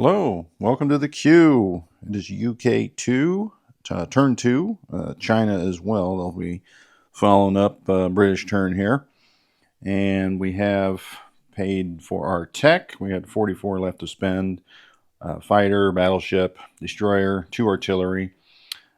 Hello, welcome to the Q. It is UK2, turn 2, China as well. They'll be following up British turn here. And we have paid for our tech. We had 44 left to spend. Fighter, battleship, destroyer, 2 artillery.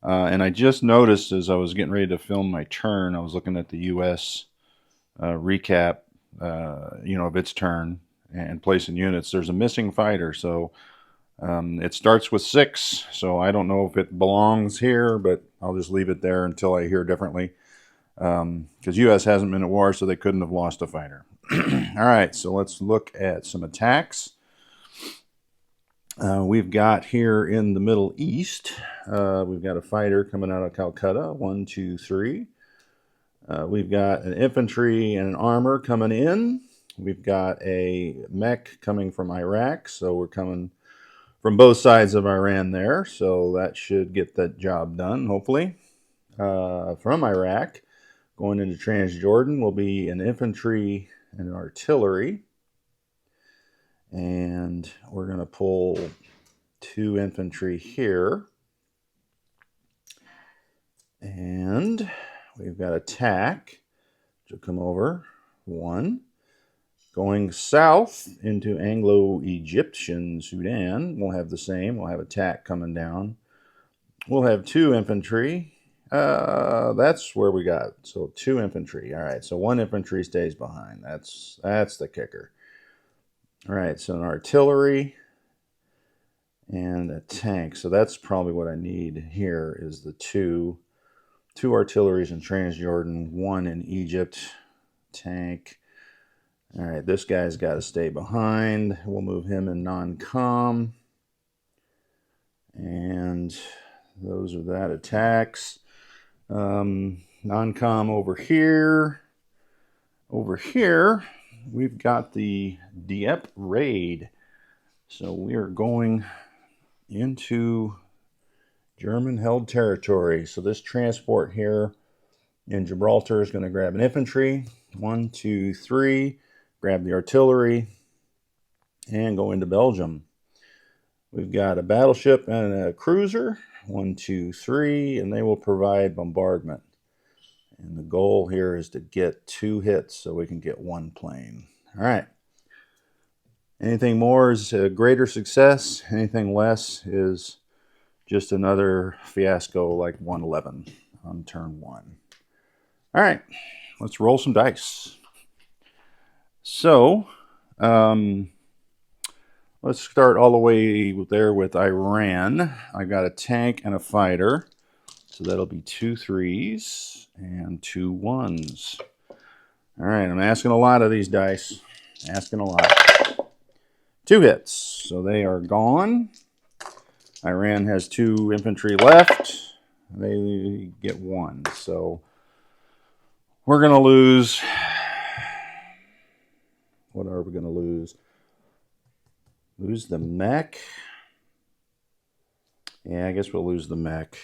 And I just noticed as I was getting ready to film my turn, I was looking at the US recap, of its turn and placing units. There's a missing fighter, so it starts with 6, so I don't know if it belongs here, but I'll just leave it there until I hear differently. Because U.S. hasn't been at war, so they couldn't have lost a fighter. All right, so let's look at some attacks. We've got here in the Middle East, we've got a fighter coming out of Calcutta, 1, 2, 3. We've got an infantry and an armor coming in. We've got a mech coming from Iraq, so we're coming from both sides of Iran there, so that should get that job done, hopefully. From Iraq, going into Transjordan will be an infantry and an artillery. And we're going to pull 2 infantry here. And we've got attack, which will come over, 1. Going south into Anglo-Egyptian Sudan, we'll have the same. We'll have attack coming down. We'll have 2 infantry. That's where we got. So 2 infantry. All right, so 1 infantry stays behind. That's the kicker. All right, so an artillery and a tank. So that's probably what I need here is the 2 artilleries in Transjordan, 1 in Egypt, tank. All right, this guy's got to stay behind. We'll move him in non-com. And those are that attacks. Non-com over here. Over here, we've got the Dieppe raid. So we are going into German-held territory. So this transport here in Gibraltar is going to grab an infantry. 1, 2, 3. Grab the artillery and go into Belgium. We've got a battleship and a cruiser, 1, 2, 3, and they will provide bombardment. And the goal here is to get 2 hits so we can get 1 plane. All right. Anything more is a greater success. Anything less is just another fiasco like 111 on turn 1. All right. Let's roll some dice. So, let's start all the way there with Iran. I've got a tank and a fighter. So that'll be 2 3s and 2 1s. All right, I'm asking a lot of these dice. Asking a lot. 2 hits. So they are gone. Iran has 2 infantry left. They get 1. So we're going to lose. What are we going to lose? Lose the mech. Yeah, I guess we'll lose the mech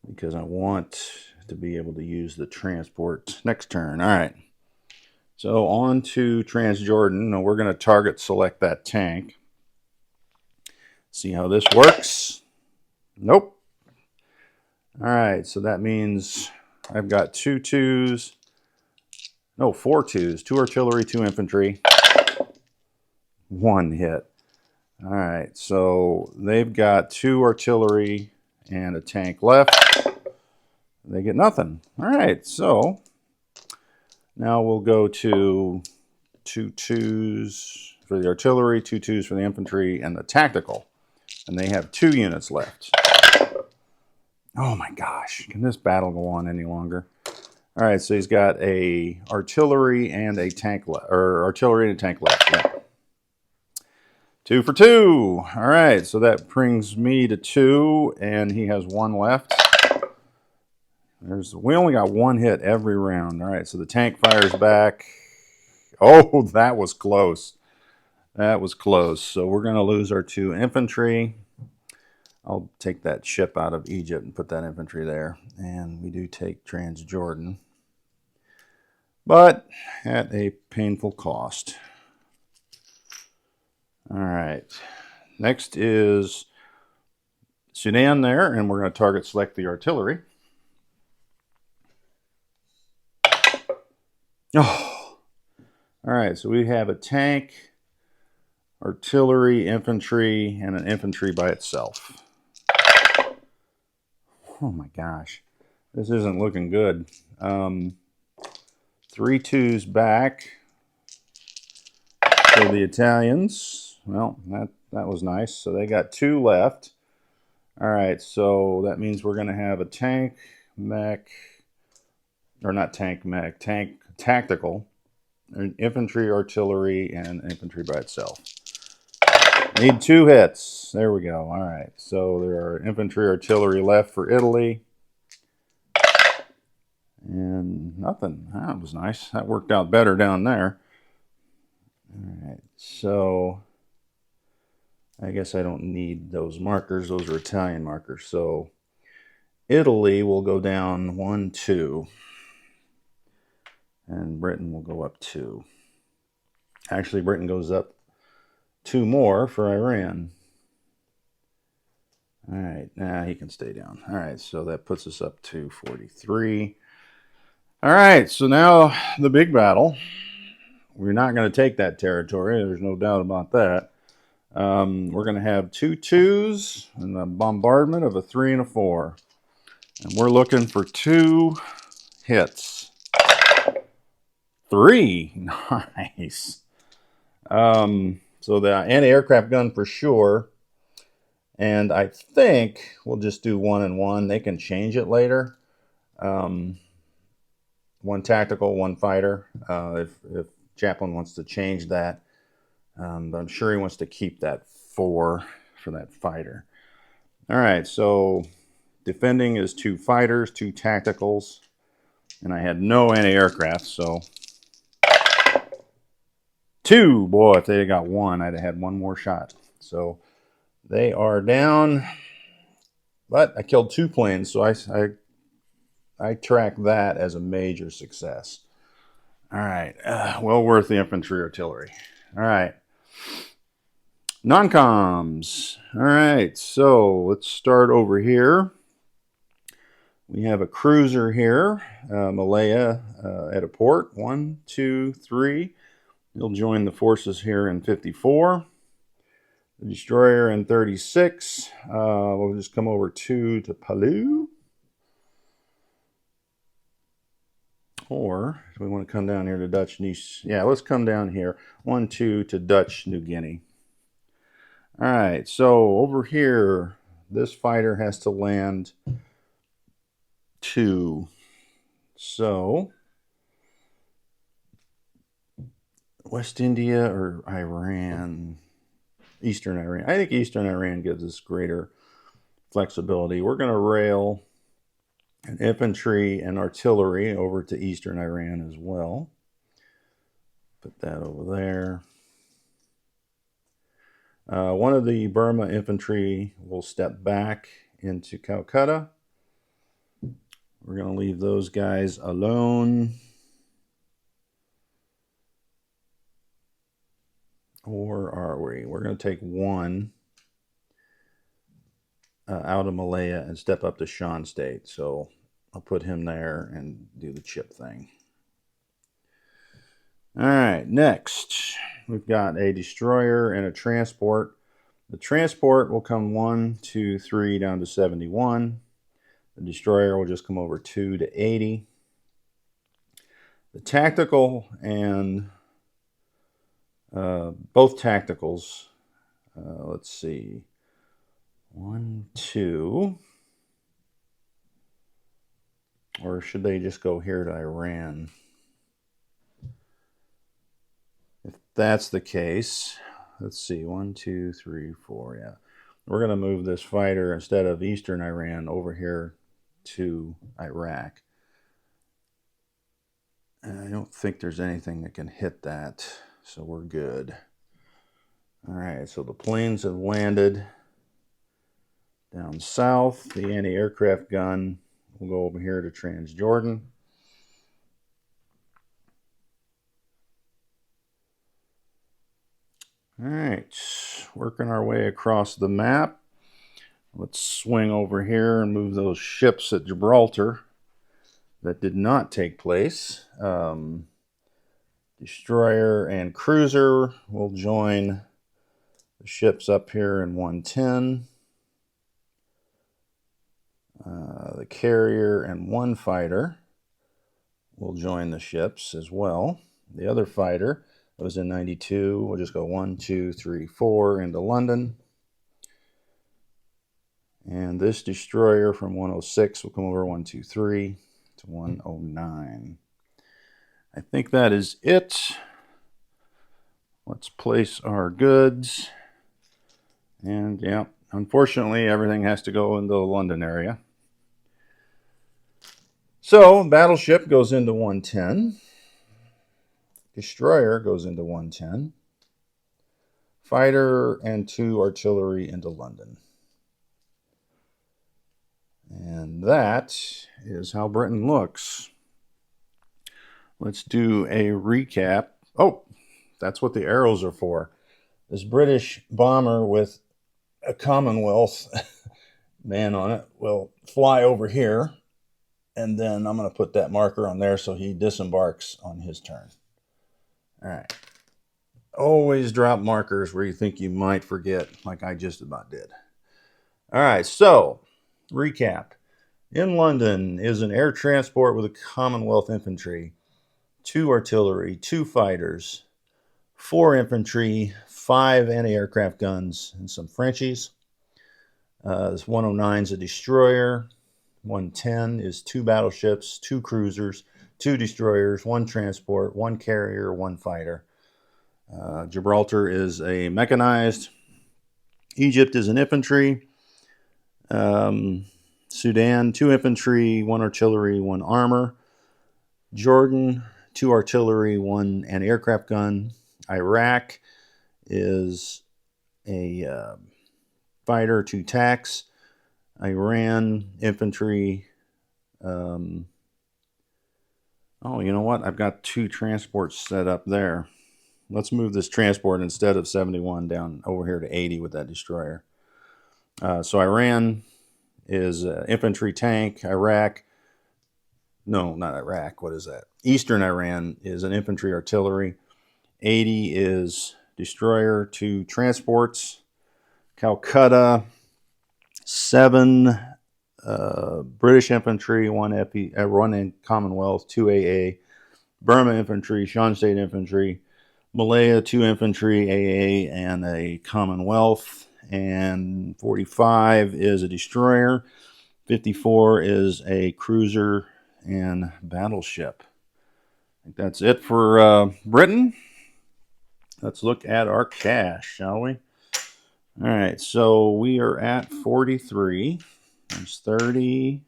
because I want to be able to use the transport next turn. All right. So on to Transjordan. Now we're going to target select that tank. See how this works. Nope. All right. So that means I've got 2 2s. No, 4 2s. 2 artillery, 2 infantry. 1 hit. All right, so they've got 2 artillery and a tank left. They get nothing. All right, so now we'll go to 2 2s for the artillery, 2 2s for the infantry, and the tactical. And they have 2 units left. Oh my gosh, can this battle go on any longer? All right, so he's got a artillery and a tank left, or artillery and a tank left. Yeah. 2 for 2. All right, so that brings me to 2, and he has 1 left. We only got 1 hit every round. All right, so the tank fires back. Oh, that was close. That was close. So we're going to lose our 2 infantry. I'll take that ship out of Egypt and put that infantry there. And we do take Transjordan, but at a painful cost. All right. Next is Sudan there, and we're going to target select the artillery. Oh, all right. So we have a tank, artillery, infantry, and an infantry by itself. Oh my gosh, this isn't looking good. 3 twos back for the Italians. Well, that was nice. So they got 2 left. All right, so that means we're going to have a tank, mech, or not tank, mech, tank, tactical, an infantry, artillery, and infantry by itself. Need 2 hits. There we go. All right, so there are infantry, artillery left for Italy. And nothing. That was nice. That worked out better down there. All right, so I guess I don't need those markers. Those are Italian markers. So Italy will go down 1, 2. And Britain will go up 2. Actually, Britain goes up 2 more for Iran. All right, he can stay down. All right, so that puts us up to 43. All right, so now the big battle. We're not going to take that territory. There's no doubt about that. We're going to have 2 twos and a bombardment of a 3 and a 4. And we're looking for 2 hits. 3. Nice. So the anti-aircraft gun for sure. And I think we'll just do 1 and 1. They can change it later. 1 tactical, 1 fighter. If Chaplin wants to change that. But I'm sure he wants to keep that 4 for that fighter. All right, so defending is 2 fighters, 2 tacticals. And I had no anti-aircraft, so 2. Boy, if they had got 1, I'd have had 1 more shot. So they are down, but I killed 2 planes, so I track that as a major success. All right, well worth the infantry artillery. All right, non-coms. All right, so let's start over here. We have a cruiser here, Malaya at a port. 1, 2, 3. He'll join the forces here in 54. The destroyer in 36. We'll just come over 2 to Palau. Or do we want to come down here to Dutch Nice? Yeah, let's come down here. 1, 2 to Dutch New Guinea. All right, so over here, this fighter has to land 2. So West India or Iran? Eastern Iran. I think Eastern Iran gives us greater flexibility. We're going to rail an infantry and artillery over to Eastern Iran as well. Put that over there. One of the Burma infantry will step back into Calcutta. We're going to leave those guys alone. Or are we? We're going to take 1 out of Malaya and step up to Shan State. So I'll put him there and do the chip thing. All right, next we've got a destroyer and a transport. The transport will come 1, 2, 3 down to 71. The destroyer will just come over 2 to 80. The tactical and both tacticals, let's see, 1, 2, or should they just go here to Iran? If that's the case, let's see, 1, 2, 3, 4, yeah. We're going to move this fighter instead of Eastern Iran over here to Iraq. And I don't think there's anything that can hit that, so we're good. All right, so the planes have landed down south. The anti-aircraft gun will go over here to Transjordan. All right, working our way across the map. Let's swing over here and move those ships at Gibraltar that did not take place. Destroyer and cruiser will join the ships up here in 110. The carrier and one fighter will join the ships as well. The other fighter that was in 92 will just go 1, 2, 3, 4 into London. And this destroyer from 106 will come over 1, 2, 3 to 109. I think that is it. Let's place our goods. And yeah, unfortunately, everything has to go into the London area. So, battleship goes into 110. Destroyer goes into 110. Fighter and 2 artillery into London. And that is how Britain looks. Let's do a recap. Oh, that's what the arrows are for. This British bomber with a Commonwealth man on it will fly over here. And then I'm going to put that marker on there so he disembarks on his turn. All right. Always drop markers where you think you might forget, like I just about did. All right, so recap. In London is an air transport with a Commonwealth infantry, 2 artillery, 2 fighters, 4 infantry, 5 anti-aircraft guns, and some Frenchies. This 109 is a destroyer. 110 is 2 battleships, 2 cruisers, 2 destroyers, 1 transport, 1 carrier, 1 fighter. Gibraltar is a mechanized. Egypt is an infantry. Sudan, 2 infantry, 1 artillery, 1 armor. Jordan, 2 artillery, 1 anti-aircraft gun. Iraq is a fighter, 2 tanks. Iran, infantry. Oh, you know what? I've got 2 transports set up there. Let's move this transport instead of 71 down over here to 80 with that destroyer. So Iran is infantry tank. Iraq, no, not Iraq. What is that? Eastern Iran is an infantry artillery. 80 is destroyer, 2 transports. Calcutta, 7 British infantry, 1 in Commonwealth, 2 AA. Burma infantry, Shan State infantry. Malaya, 2 infantry, AA, and a Commonwealth. And 45 is a destroyer. 54 is a cruiser and battleship. I think that's it for Britain. Let's look at our cash, shall we? All right, so we are at 43. There's 30,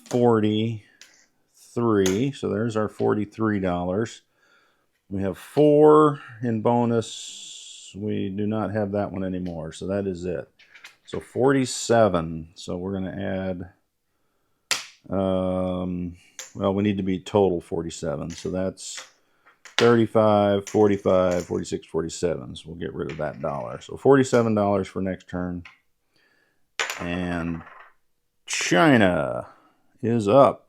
43. So there's our $43. We have 4 in bonus. We do not have that one anymore, so that is it. So 47. So we're going to add, well, we need to be total 47. So that's 35, 45, 46, 47. So we'll get rid of that dollar. So $47 for next turn. And China is up.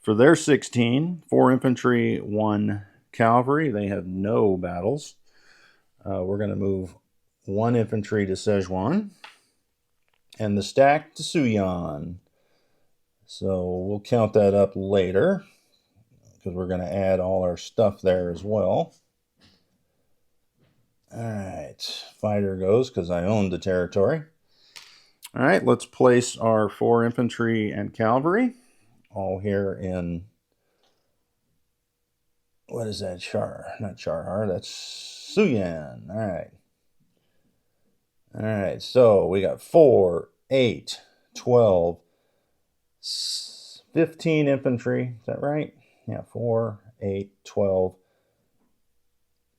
For their 16, 4 infantry, 1 cavalry. They have no battles. We're going to move 1 infantry to Szechuan and the stack to Suyan. So we'll count that up later because we're going to add all our stuff there as well. All right, fighter goes because I own the territory. All right, let's place our 4 infantry and cavalry all here in, what is that? Not Charhar, that's Suyan. All right. All right, so we got 4, 8, 12, 15 infantry. Is that right? Yeah, 4, 8, 12,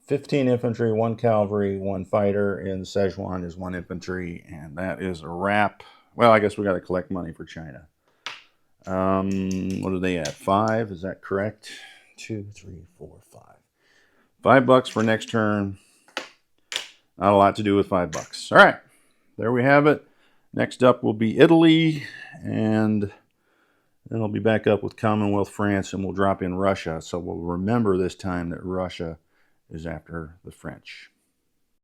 15 infantry, 1 cavalry, 1 fighter. In Szechuan is 1 infantry, and that is a wrap. Well, I guess we got to collect money for China. What are they at? 5? Is that correct? 2, 3, 4, 5. $5 for next turn. Not a lot to do with $5. All right, there we have it. Next up will be Italy, and then I'll be back up with Commonwealth France, and we'll drop in Russia. So we'll remember this time that Russia is after the French.